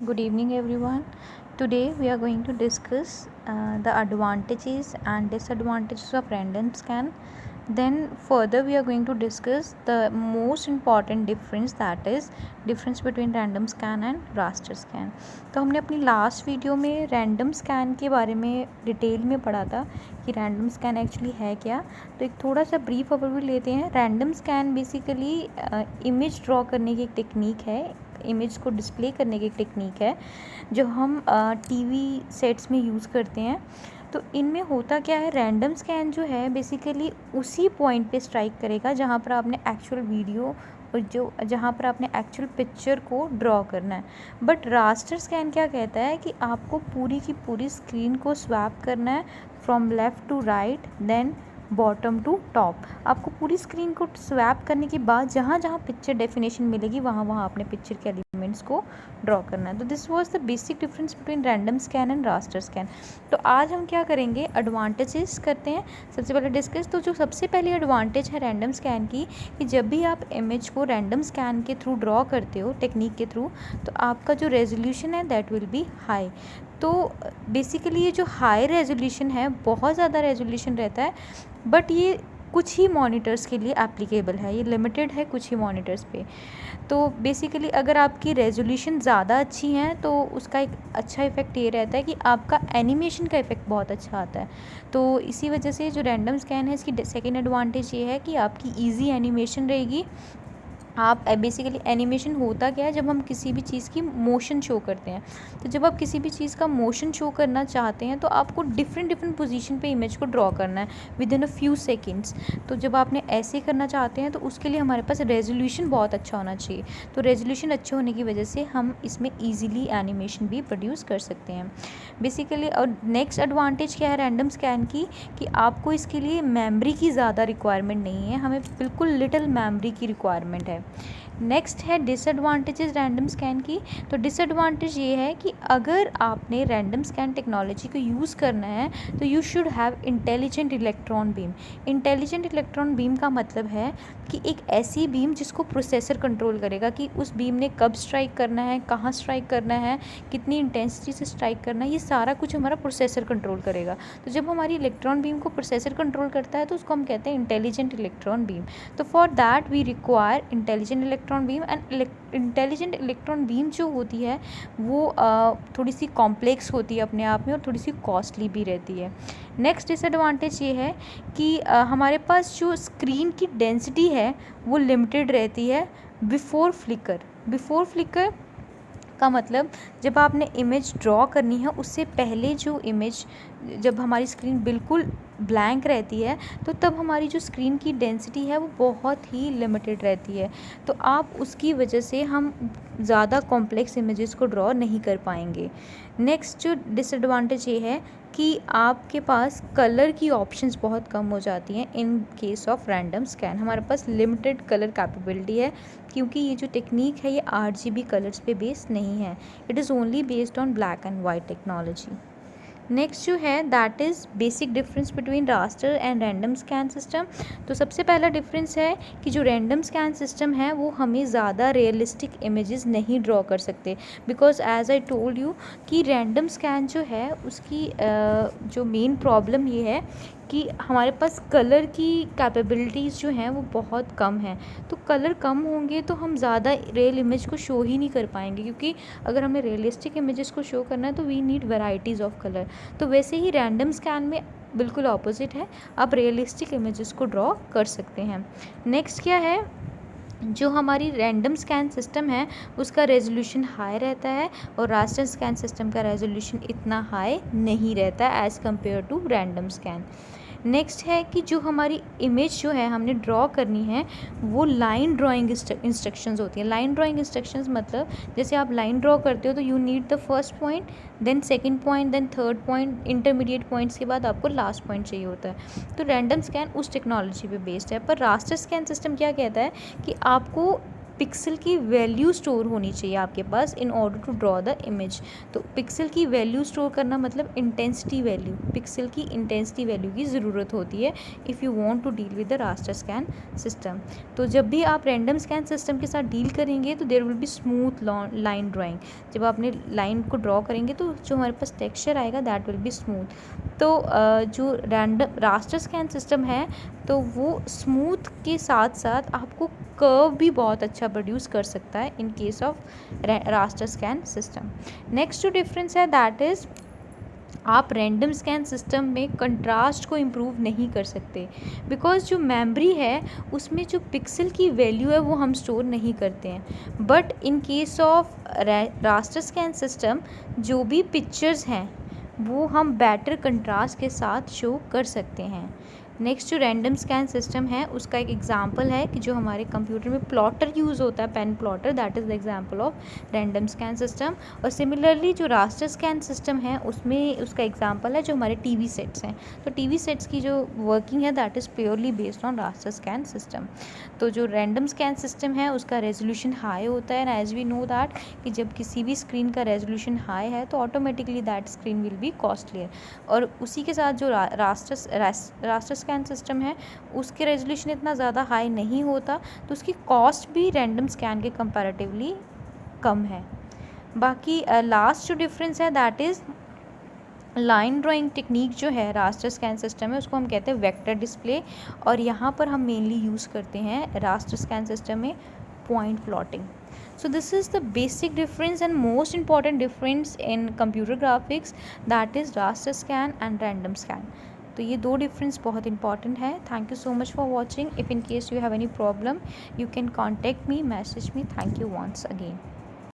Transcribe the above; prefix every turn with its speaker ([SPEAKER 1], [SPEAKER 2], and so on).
[SPEAKER 1] Good evening, everyone. Today we are going to discuss the advantages and disadvantages of random scan. Then further we are going to discuss the most important difference, that is difference between random scan and raster scan. तो हमने अपनी last video में random scan के बारे में detail में पढ़ा था कि रैंडम स्कैन एक्चुअली है क्या। तो एक थोड़ा सा ब्रीफ ओवरव्यू लेते हैं। Random scan basically image draw करने की एक टेक्निक है, इमेज को डिस्प्ले करने की एक टेक्निक है जो हम टीवी सेट्स में यूज़ करते हैं। तो इनमें होता क्या है, रैंडम स्कैन जो है बेसिकली उसी पॉइंट पे स्ट्राइक करेगा जहाँ पर आपने एक्चुअल वीडियो और जहाँ पर आपने एक्चुअल पिक्चर को ड्रॉ करना है। बट रास्टर स्कैन क्या कहता है कि आपको पूरी की पूरी स्क्रीन को स्वैप करना है from left to right then bottom to top. आपको पूरी स्क्रीन को स्वैप करने के बाद जहाँ जहाँ पिक्चर डेफिनेशन मिलेगी वहाँ वहाँ आपने पिक्चर के एलिमेंट्स को ड्रॉ करना है। तो this was the basic difference between random scan and raster scan. तो आज हम क्या करेंगे, एडवांटेजेस करते हैं सबसे पहले डिस्कस। तो जो सबसे पहली एडवांटेज है रैंडम स्कैन की, कि जब भी आप इमेज को रैंडम स्कैन के थ्रू ड्रॉ करते हो टेक्निक के थ्रू, तो आपका जो रेजोल्यूशन है दैट विल बी हाई। तो बेसिकली ये जो हाई रेजोल्यूशन है, बहुत ज़्यादा रेजोल्यूशन रहता है, बट ये कुछ ही मॉनिटर्स के लिए एप्लीकेबल है, ये लिमिटेड है कुछ ही मॉनिटर्स पे। तो बेसिकली अगर आपकी रेजोल्यूशन ज़्यादा अच्छी है तो उसका एक अच्छा इफ़ेक्ट ये रहता है कि आपका एनिमेशन का इफ़ेक्ट बहुत अच्छा आता है। तो इसी वजह से जो रैंडम स्कैन है इसकी सेकेंड एडवांटेज ये है कि आपकी ईजी एनिमेशन रहेगी। आप बेसिकली एनिमेशन होता क्या है, जब हम किसी भी चीज़ की मोशन शो करते हैं, तो जब आप किसी भी चीज़ का मोशन शो करना चाहते हैं तो आपको डिफरेंट पोजीशन पे इमेज को ड्रॉ करना है with in a few seconds. तो जब आपने ऐसे करना चाहते हैं तो उसके लिए हमारे पास रेजोल्यूशन बहुत अच्छा होना चाहिए। तो रेजोल्यूशन अच्छे होने की वजह से हम इसमें ईजिली एनिमेशन भी प्रोड्यूस कर सकते हैं बेसिकली। और नेक्स्ट एडवांटेज क्या है रैंडम स्कैन की, कि आपको इसके लिए मेमोरी की ज़्यादा रिक्वायरमेंट नहीं है, हमें बिल्कुल लिटिल मेमोरी की रिक्वायरमेंट है। नेक्स्ट है डिसएडवांटेजेस रैंडम स्कैन की। तो डिसएडवांटेज ये है कि अगर आपने रैंडम स्कैन टेक्नोलॉजी को यूज़ करना है तो you should have intelligent electron beam. Intelligent electron beam का मतलब है कि एक ऐसी बीम जिसको प्रोसेसर कंट्रोल करेगा कि उस बीम ने कब स्ट्राइक करना है, कहाँ स्ट्राइक करना है, कितनी इंटेंसिटी से स्ट्राइक करना है, ये सारा कुछ हमारा प्रोसेसर कंट्रोल करेगा। तो जब हमारी इलेक्ट्रॉन बीम को प्रोसेसर कंट्रोल करता है तो उसको हम कहते हैं इंटेलिजेंट इलेक्ट्रॉन बीम। तो for that we require intelligent electron beam. And intelligent electron beam जो होती है वो थोड़ी सी कॉम्प्लेक्स होती है अपने आप में और थोड़ी सी कॉस्टली भी रहती है। नेक्स्ट डिसएडवांटेज ये है कि हमारे पास जो स्क्रीन की डेंसिटी है वो लिमिटेड रहती है बिफोर फ्लिकर का मतलब जब आपने इमेज ड्रॉ करनी है उससे पहले जो इमेज, जब हमारी स्क्रीन बिल्कुल ब्लैंक रहती है तो तब हमारी जो स्क्रीन की डेंसिटी है वो बहुत ही लिमिटेड रहती है। तो आप उसकी वजह से हम ज़्यादा कॉम्प्लेक्स इमेजेस को ड्रॉ नहीं कर पाएंगे। नेक्स्ट जो डिसएडवांटेज ये है कि आपके पास कलर की ऑप्शंस बहुत कम हो जाती हैं in case of random scan. हमारे पास लिमिटेड कलर कैपेबिलिटी है क्योंकि ये जो टेक्निक है ये RGB कलर्स पे बेस्ड नहीं है, it is only based on black and white technology. Next जो है that is basic difference between raster and random scan system. तो सबसे पहला डिफरेंस है कि जो रैंडम स्कैन सिस्टम है वो हमें ज़्यादा रियलिस्टिक इमेजेस नहीं ड्रॉ कर सकते, because as I told you कि रैंडम स्कैन जो है उसकी जो मेन प्रॉब्लम ये है कि हमारे पास कलर की कैपेबिलिटीज़ जो हैं वो बहुत कम हैं। तो कलर कम होंगे तो हम ज़्यादा रियल इमेज को शो ही नहीं कर पाएंगे, क्योंकि अगर हमें रियलिस्टिक इमेजेस को शो करना है तो we need varieties of colour. तो वैसे ही रैंडम स्कैन में बिल्कुल ऑपोजिट है, आप रियलिस्टिक इमेजेस को ड्रॉ कर सकते हैं। नेक्स्ट क्या है, जो हमारी रैंडम स्कैन सिस्टम है उसका रेजोल्यूशन हाई रहता है और रास्टर स्कैन सिस्टम का रेजोल्यूशन इतना हाई नहीं रहता है as compare to random scan. Next है कि जो हमारी इमेज जो है हमने ड्रॉ करनी है वो लाइन ड्राइंग इंस्ट्रक्शंस होती हैं। लाइन ड्राइंग इंस्ट्रक्शंस मतलब जैसे आप लाइन ड्रॉ करते हो तो you need the first point, then second point, then third point, intermediate points के बाद आपको लास्ट पॉइंट चाहिए होता है। तो रैंडम स्कैन उस टेक्नोलॉजी पे बेस्ड है। पर रास्टर स्कैन सिस्टम क्या कहता है कि आपको पिक्सल की वैल्यू स्टोर होनी चाहिए आपके पास in order to draw the image. तो पिक्सल की वैल्यू स्टोर करना मतलब इंटेंसिटी वैल्यू, पिक्सल की इंटेंसिटी वैल्यू की ज़रूरत होती है if you want to deal with the raster scan system. तो जब भी आप रैंडम स्कैन सिस्टम के साथ डील करेंगे तो there will be smooth line drawing. जब आपने लाइन को ड्रॉ करेंगे तो जो हमारे पास टेक्सचर आएगा दैट विल बी स्मूथ। तो जो रैंडम रास्टर स्कैन सिस्टम है तो वो स्मूथ के साथ साथ आपको कर्व भी बहुत अच्छा प्रोड्यूस कर सकता है in case of raster scan system. Next जो डिफरेंस है दैट इज़ आप रैंडम स्कैन सिस्टम में कंट्रास्ट को इम्प्रूव नहीं कर सकते बिकॉज जो मेमोरी है उसमें जो पिक्सल की वैल्यू है वो हम स्टोर नहीं करते हैं। But in case of raster scan system जो भी पिक्चर्स हैं वो हम बेटर कंट्रास्ट के साथ शो कर सकते हैं। नेक्स्ट जो रैंडम स्कैन सिस्टम है उसका एक एग्जांपल है कि जो हमारे कंप्यूटर में प्लॉटर यूज़ होता है, pen plotter, that is the example of random scan system. और सिमिलरली जो रास्टर स्कैन सिस्टम है उसमें उसका एग्जांपल है जो हमारे टीवी सेट्स हैं। तो टीवी सेट्स की जो वर्किंग है that is purely based on raster scan system. तो जो रैंडम स्कैन सिस्टम है उसका रेजोल्यूशन हाई होता है, and as we know that कि जब किसी भी स्क्रीन का रेजोल्यूशन हाई है तो automatically that screen will be costlier. और उसी के साथ जो रास्टर स्कैन सिस्टम है उसके रेजोल्यूशन इतना ज़्यादा हाई नहीं होता तो उसकी कॉस्ट भी रैंडम स्कैन के कंपैरेटिवली कम है। बाकी लास्ट जो डिफरेंस है that is line drawing technique जो है रास्टर स्कैन सिस्टम में उसको हम कहते हैं वेक्टर डिस्प्ले, और यहाँ पर हम मेनली यूज़ करते हैं रास्टर स्कैन सिस्टम में point plotting. So this is the basic difference and most important difference in computer graphics, that is raster scan and random scan. तो ये दो डिफरेंस बहुत इंपॉर्टेंट है। Thank you so much for watching. If in case you have any problem you can contact me, message me. Thank you once again.